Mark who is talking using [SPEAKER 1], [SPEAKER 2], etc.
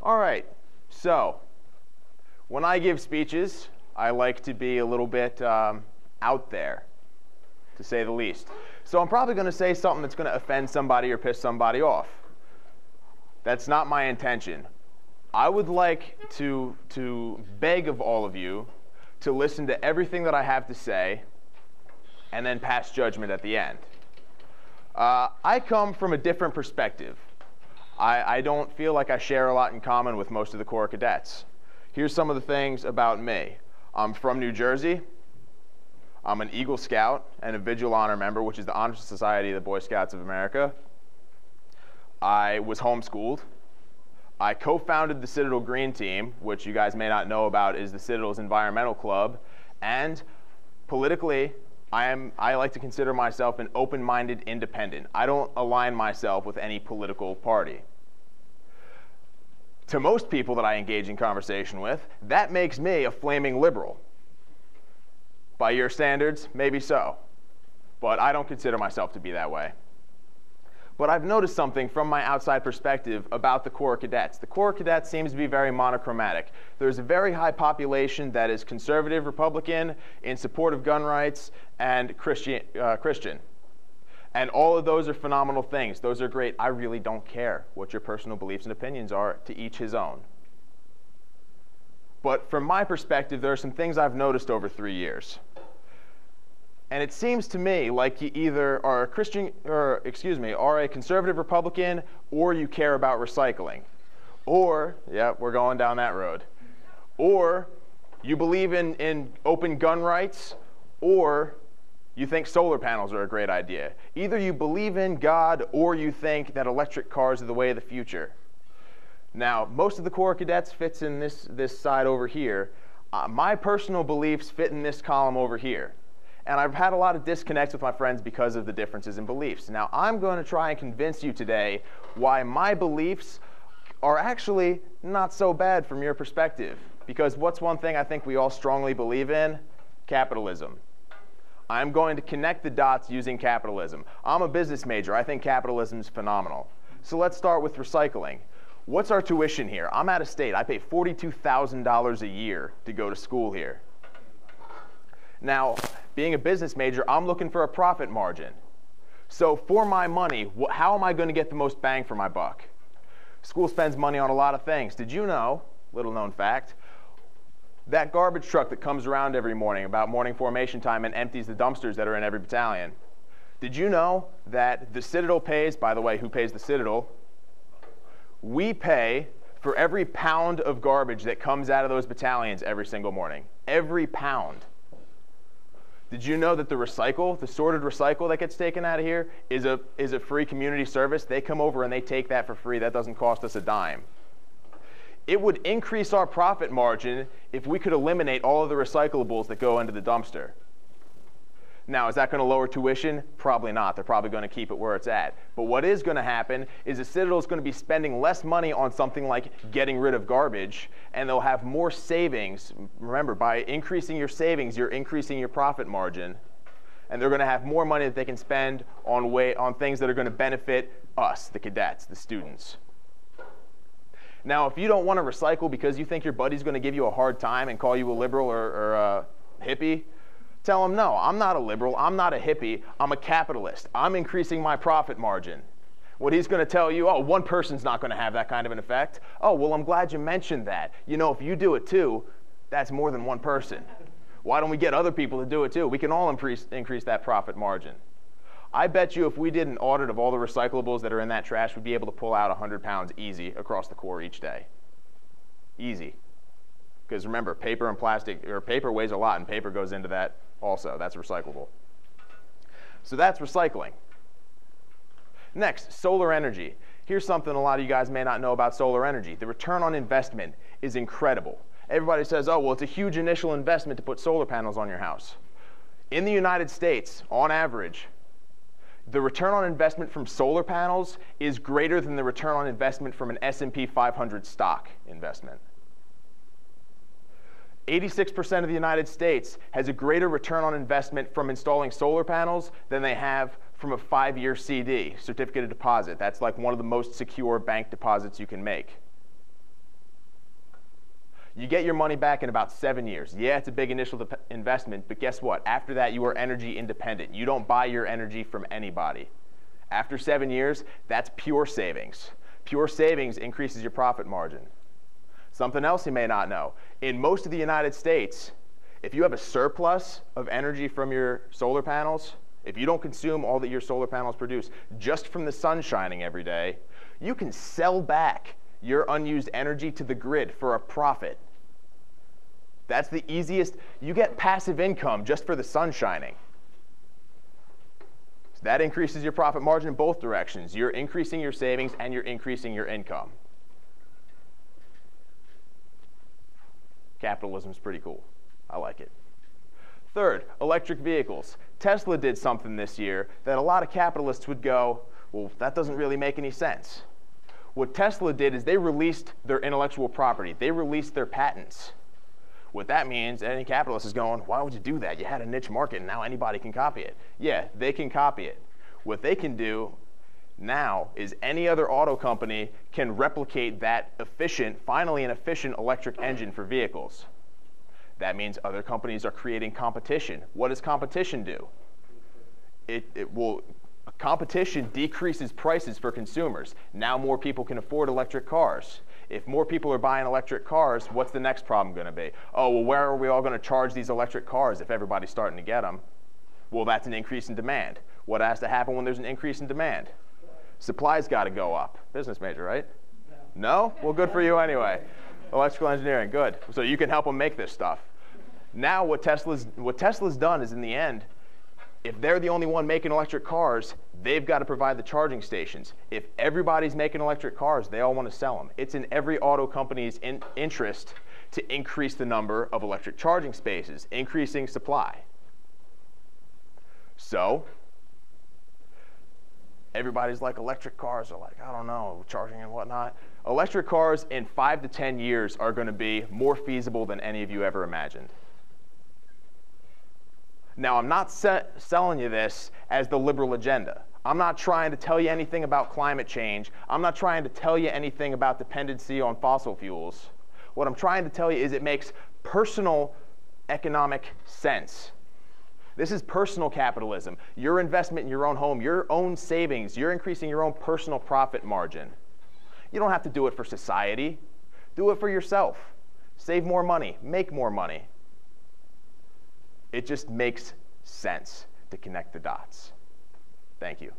[SPEAKER 1] All right, so when I give speeches, I like to be a little bit out there, to say the least. So I'm probably going to say something that's going to offend somebody or piss somebody off. That's not my intention. I would like to beg of all of you to listen to everything that I have to say and then pass judgment at the end. I come from a different perspective. I don't feel like I share a lot in common with most of the Corps cadets. Here's some of the things about me. I'm from New Jersey. I'm an Eagle Scout and a Vigil Honor member, which is the Honor Society of the Boy Scouts of America. I was homeschooled. I co-founded the Citadel Green Team, which you guys may not know about is the Citadel's environmental club. And politically, I like to consider myself an open-minded independent. I don't align myself with any political party. To most people that I engage in conversation with, that makes me a flaming liberal. By your standards, maybe so. But I don't consider myself to be that way. But I've noticed something from my outside perspective about the Corps cadets. The Corps cadets seems to be very monochromatic. There's a very high population that is conservative Republican, in support of gun rights, and Christian. And all of those are phenomenal things. Those are great. I really don't care what your personal beliefs and opinions are, to each his own. But from my perspective, there are some things I've noticed over 3 years. And it seems to me like you either are a are a conservative Republican, or you care about recycling. Or, yeah, we're going down that road. Or you believe in open gun rights, or you think solar panels are a great idea. Either you believe in God, or you think that electric cars are the way of the future. Now, most of the Corps cadets fits in this side over here. My personal beliefs fit in this column over here. And I've had a lot of disconnects with my friends because of the differences in beliefs. Now, I'm going to try and convince you today why my beliefs are actually not so bad from your perspective. Because what's one thing I think we all strongly believe in? Capitalism. I'm going to connect the dots using capitalism. I'm a business major. I think capitalism is phenomenal. So let's start with recycling. What's our tuition here? I'm out of state. I pay $42,000 a year to go to school here. Now, being a business major, I'm looking for a profit margin. So for my money, how am I going to get the most bang for my buck? School spends money on a lot of things. Did you know, little known fact, that garbage truck that comes around every morning about morning formation time and empties the dumpsters that are in every battalion? Did you know that the Citadel pays, by the way, who pays the Citadel? We pay for every pound of garbage that comes out of those battalions every single morning. Every pound. Did you know that the sorted recycle that gets taken out of here is a free community service? They come over and they take that for free. That doesn't cost us a dime. It would increase our profit margin if we could eliminate all of the recyclables that go into the dumpster. Now, is that going to lower tuition? Probably not. They're probably going to keep it where it's at. But what is going to happen is the Citadel is going to be spending less money on something like getting rid of garbage, and they'll have more savings. Remember, by increasing your savings, you're increasing your profit margin. And they're going to have more money that they can spend on things that are going to benefit us, the cadets, the students. Now, if you don't want to recycle because you think your buddy's going to give you a hard time and call you a liberal or a hippie, tell him, no, I'm not a liberal, I'm not a hippie, I'm a capitalist. I'm increasing my profit margin. What he's going to tell you, oh, one person's not going to have that kind of an effect. Oh, well, I'm glad you mentioned that. You know, if you do it too, that's more than one person. Why don't we get other people to do it too? We can all increase that profit margin. I bet you if we did an audit of all the recyclables that are in that trash, we'd be able to pull out 100 pounds easy across the Corps each day. Easy. Because remember, paper and plastic, or paper weighs a lot, and paper goes into that also. That's recyclable. So that's recycling. Next, solar energy. Here's something a lot of you guys may not know about solar energy. The return on investment is incredible. Everybody says, oh, well, it's a huge initial investment to put solar panels on your house. In the United States, on average, the return on investment from solar panels is greater than the return on investment from an S&P 500 stock investment. 86% of the United States has a greater return on investment from installing solar panels than they have from a 5-year CD, certificate of deposit. That's like one of the most secure bank deposits you can make. You get your money back in about 7 years. Yeah, it's a big initial investment, but guess what? After that, you are energy independent. You don't buy your energy from anybody. After 7 years, that's pure savings. Pure savings increases your profit margin. Something else you may not know. In most of the United States, if you have a surplus of energy from your solar panels, if you don't consume all that your solar panels produce just from the sun shining every day, you can sell back your unused energy to the grid for a profit. That's the easiest. You get passive income just for the sun shining. So that increases your profit margin in both directions. You're increasing your savings and you're increasing your income. Capitalism's pretty cool. I like it. Third, electric vehicles. Tesla did something this year that a lot of capitalists would go, well, that doesn't really make any sense. What Tesla did is they released their intellectual property. They released their patents. What that means, any capitalist is going, why would you do that? You had a niche market and now anybody can copy it. Yeah, they can copy it. What they can do now is any other auto company can replicate that finally an efficient electric engine for vehicles. That means other companies are creating competition. What does competition do? Competition decreases prices for consumers. Now more people can afford electric cars. If more people are buying electric cars, what's the next problem going to be? Oh, well, where are we all going to charge these electric cars if everybody's starting to get them? Well, that's an increase in demand. What has to happen when there's an increase in demand? Supply's got to go up. Business major, right? No? Well, good for you anyway. Electrical engineering, good. So you can help them make this stuff. Now what Tesla's done is, in the end, if they're the only one making electric cars, they've got to provide the charging stations. If everybody's making electric cars, they all want to sell them. It's in every auto company's interest to increase the number of electric charging spaces, increasing supply. So everybody's like, electric cars are like, I don't know, charging and whatnot. Electric cars in 5 to 10 years are going to be more feasible than any of you ever imagined. Now, I'm not selling you this as the liberal agenda. I'm not trying to tell you anything about climate change. I'm not trying to tell you anything about dependency on fossil fuels. What I'm trying to tell you is it makes personal economic sense. This is personal capitalism. Your investment in your own home, your own savings, you're increasing your own personal profit margin. You don't have to do it for society. Do it for yourself. Save more money. Make more money. It just makes sense to connect the dots. Thank you.